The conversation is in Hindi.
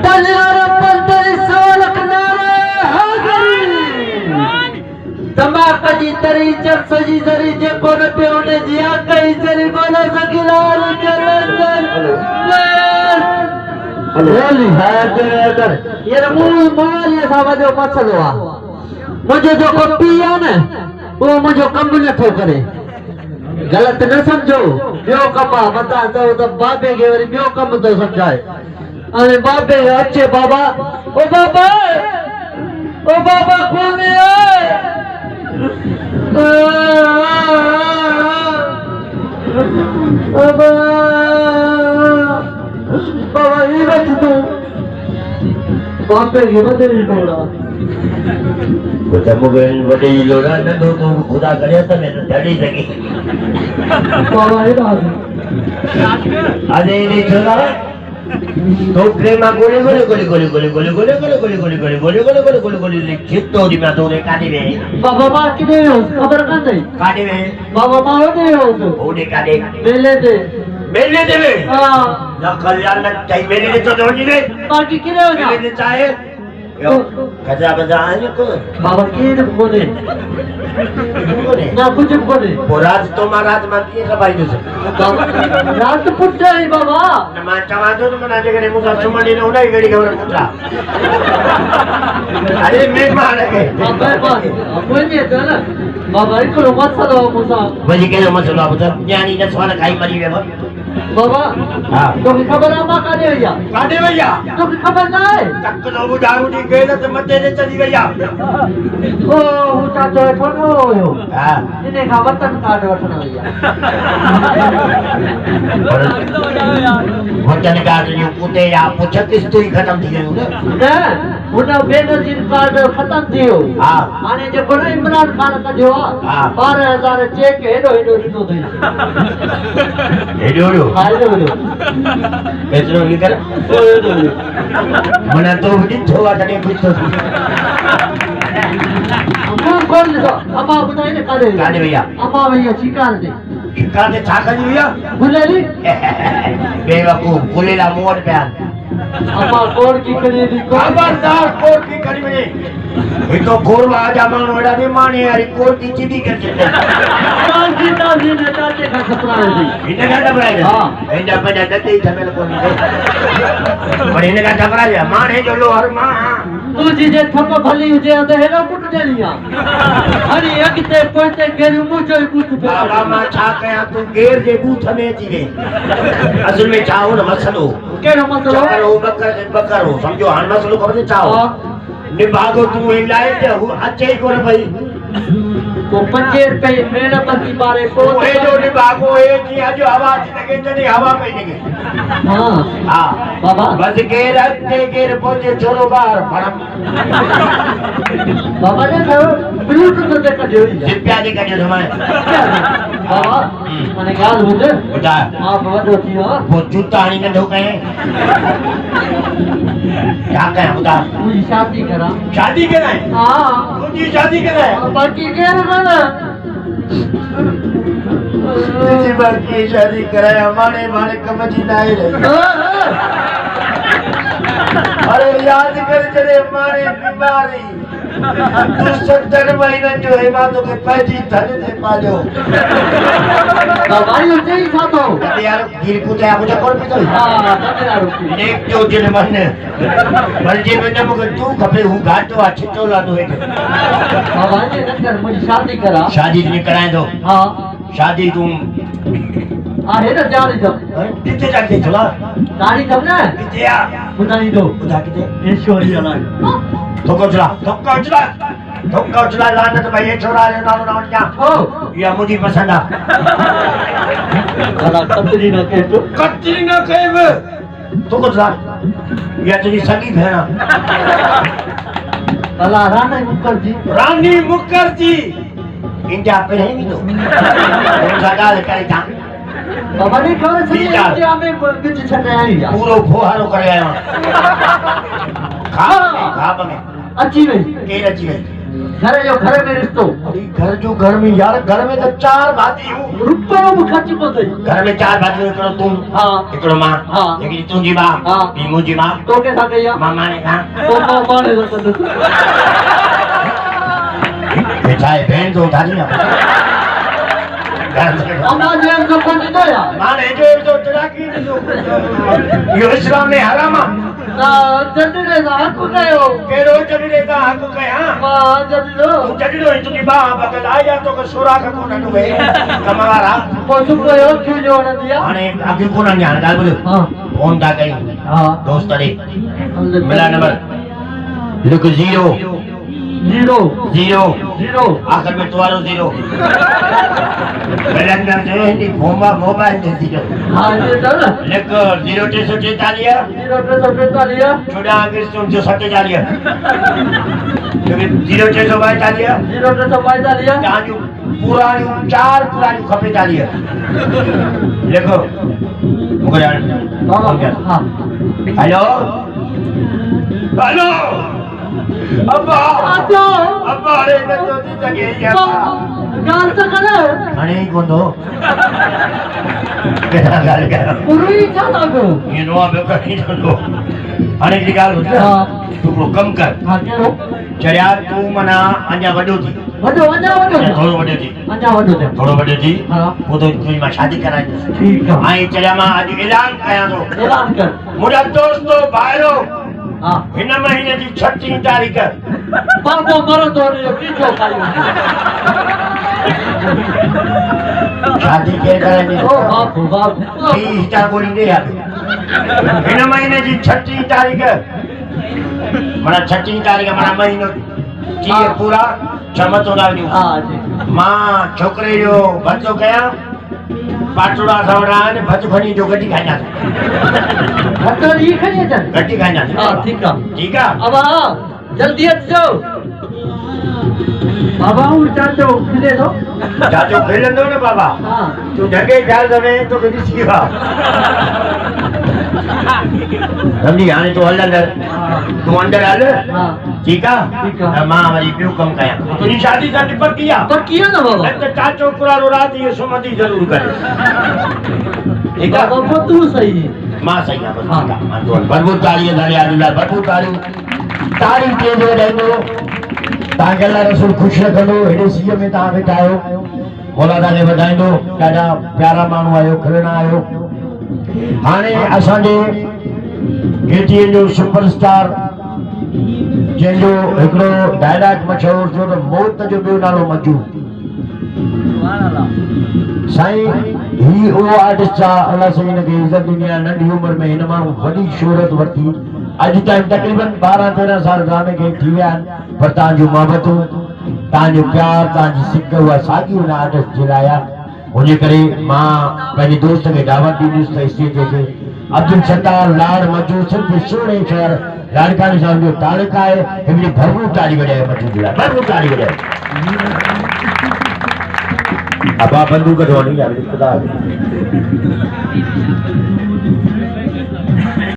तलियारो पंतरी सोलक नारे हागरी तमाक जी तरी चर्च जी जरी जे कोन पे उन्हें जिया कई जरी बोला सकिलाल रेली है ये मोबाइल ये सावा जो मसलो आ मुझे जो कॉपी है ना वो मुझे कम न थो करे गलत न समझो बियो कमा बता तो बाबे के वरी बियो कम तो समझाए अरे बाबे अच्छे बाबा ओ बाबा कौन है बाबा ये बात तो बाबे के बदल बोला मोबाइल बड़े लोड़ा न दो तो खुदा करे तो मैं तो डरी सकी बाबा ये बात अरे ये चला तो प्रेम गोले गोले गोले गोले गोले गोले गोले गोले गोले गोले गोले गोले गोले गोले गोले गोले गोले चित्तो दी मैं तो रे काटी में बाबा मार के दे खबर का नहीं काटी में बाबा मारो दे वो दे काटे मेले दे वे हां ना कल्याण न चाहिए मेरे लिए तो दोजी ने बाकी किरे हो जा मेरे चाहे यो कजा बजा आने को बाबा के बोले ना कुछ बोले पोराज तो महाराज माती है भाई दूसरे बाबा रात पुट्टे है बाबा न मा चवा दो तो मना जगह मुसा सुमणी ने उड़ाई गड़ी खबर पुत्रा अरे मैं मार के बाबा कोई नहीं है ना बाबा इको मसलो मुसा वजी के मसलो बता ज्ञानी ने सवाल खाई मरी वे बाबा हां तो खबर आ मा काटे भैया तो खबर ना है तक तो बुढ़ाउडी गए तो मते ने चली गया ओ उता तो ठनो हो हां इने का वतन कार्ड वठना भैया वतन कार्ड जो पुते या पुछतिस तो ही खत्म थी गयो ना उना बेनजीर कार्ड खत्म थियो हां आने जे बड़ो इमरान खान का जो 12000 चेक हेडो दिनो दे हेडो हेडो एतरो की कर मने तो भी थोड़ा तने कुछ तो कौन दो अम्मा बताइए ना काले भैया अम्मा भैया शिकार दे छा कर भैया गुलेली बेवकूफ गुलेला मोड़ पे अम्मा कोड़ की खरीदी खबरदार कोड़ की करी में ये तो गोरवा आजा मान वड़ा दे माने यार कोड़ की चिदी कर चले ताजी ने ताते का खतरा है इने का डबरा है हां इंदा बजा दते ही थमेल को नहीं पर इने का डबरा है माने जो लो हर मां तू जे थप भली जे तो हेलो पुट जलिया अरे अगते पहुंचे गेरु मुचो कुछ बाबा मां छा कया तू गेर जे बूथ में अची वे असल में चाहो न मसलो केरो मसलो हो बकर हो समझो हां मसलो खबर चाहो निभागो तू लाए ते अचे को भाई तो 25 रुपए मेरा पति बारे को ओए जो निभागो ए की जो आवाज लगे तने हवा में लगे हां बाबा बस के रखते के पहुंचे छोरो बाहर भड़म बाबा ने कहो ब्लूटूथ से कर दियो सिप्या दे कर समय बाबा मैंने याद मुझे बता आप वडो थी हां वो जूता हणी न ढोके क्या कहे बता मुझे शादी करा हां तुझी शादी कराए बाकी के ना तुझी बाकी शादी कराए हमारे माने कमजी लाए रही अरे याद कर चले हमारे बीमारी तू 70 महीने जो है बातों के पैदी धन से पालो भाई उसे ही था तो यार गिर कुछ है मुझे कौन पता हां तमेरा रुपी नेक जो जिन मन बलजे में न मगर तू खपे हूं घाट तो अच्छे तो लानो है बाबा ने नकर मुझे शादी करा शादी नहीं कराए तो हां शादी तुम आहे ना जाने दो कितने जाके चला गाड़ी कब ना कितने आ बताई दो खुदा कितने ईश्वरी वाला तो चला लानत भाई ये छोरा है नाम नाम क्या ओ ये मुझे पसंद आ कला कतरी ना कहे तो चला ये तेरी सगी भेड़ा कला रानी मुखर्जी इंडिया पे नहीं भी तो जगह करे था बाबा ने खबर सही है हमें कुछ छटे आई पूरो फोहारो करे आया खा में अच्छी नहीं के अच्छी नहीं घर में रिश्तो घर जो घर में यार घर में तो 4 भाती हूँ रुपयो भी खर्च को दे घर में 4 भाती हिकिड़ो तूं हिकिड़ो मां हिकिड़ी तुंहिंजी मां ॿी मुंहिंजी मां तो के साथ या मामा ने कहा तो माने तो बेटा है बहन तो उठा दी ना हमारे जेब जो कोई नहीं दया माने जो चढ़ा की यो इस्लाम में हराम ना जडरे ना हक कयो केरो जडरे का हक कया मां जडरो तू जडरो तुझी बा बदल आया तो को सोरा का कोन नु वे कमावारा पोसु कयो क्यों जो न दिया हाने आगे कोन न्यान गाल बोल हां फोन दा कई हां दोस्त रे मिला नंबर लिख 0 आखिर में तुम्हारो 0 कैलेंडर से नहीं घूमा मोबाइल दे 0 हां ये चल लिख 0343 14 अगस्त 1947 0342 ताजू पुरानी 4 पुरानी खपे चालिए लिखो मुझे हां हेलो हेलो अब्बा अब्बा अरे मैं तो दी जगे या गाल तो करे अरे कोंदो केना गाल कर पुरी चला गो ये नो अब कहीं तो अरे की गाल हां तू को कम कर हां केरो चरिया तू मना अञा वडो थी वडो थोड़ो वडो थी अञा वडो थी थोड़ो वडो थी हां वो तो कोई मां शादी कराई ठीक है आई चरिया मां आज ऐलान कया तो ऐलान कर मुझा दोस्तो भाइरो हां इन महीने की 36 तारीख बाबो मरो तो रे पीछो खायो शादी के कराई ओ बाप ई हिटा गोली दे यार इन महीने की 36 तारीख मना 36 तारीख मना महीनो जी पूरा चमतो दावनी हां जी मां छोकरे जो भजो कया पाटुड़ा सवड़ा ने भज भनी जो गड्डी खाइना हटर ई खाइए जा गड्डी खाइना हां ठीक है अब जल्दी अचो बाबा उ चाचो खिले दो चाचो खेलंदो ने बाबा हां तू जगे ख्याल रवे तो कदी सीवा समझी हाने तो हल अंदर तू अंदर हल हां ठीक है मां वरी पियो कम कया तुनी शादी सा टिपक किया ना बाबा तो चाचो पुरारो रात ये सुमति जरूर करे ठीक है बाबा तू सही मां सही है हां मां तो भरपूर ताली धारे आदुल्ला भरपूर ताली तेज हो रहंदो ताके अल्लाह रसूल खुश रखंदो हेडे सीए में ता वेठा आयो मौला ताके वधाईंदो ॾाढा प्यारा माण्हू आयो खिलणा आयो हाणे असांजे एटीए जो सुपरस्टार जंहिंजो हिकिड़ो डायलॉग मशहूर थियो त मौत जो ॿियो नालो मजू साईं ही उहो आर्टिस्ट आहे अल्लाह साईं हिनखे इज़त ॾिनी आहे नंढी उमिरि में हिन माण्हू वॾी शोहरत वरिती अॼु ताईं तक़रीबन 12-13 साल ड्रामे खे थी विया आहिनि पर तव्हांजूं मोहबतूं तव्हांजो प्यार तव्हांजी सिक उहा साॻी हुन आर्टिस्ट जे लाइ आहे हुन करे मां पंहिंजे दोस्त खे दावत ॾींदुसि त स्टेज ते अब्दुल सत्तार लाड़ मजू सिर्फ़ु सुहिणे शहर लाड़कानी साहिब जो तालुक आहे हिकिड़ी भरपूर ताली वॼाए मजू जे लाइ भरपूर ताली वॼाए अब आप बंदूक ढोनी खुदा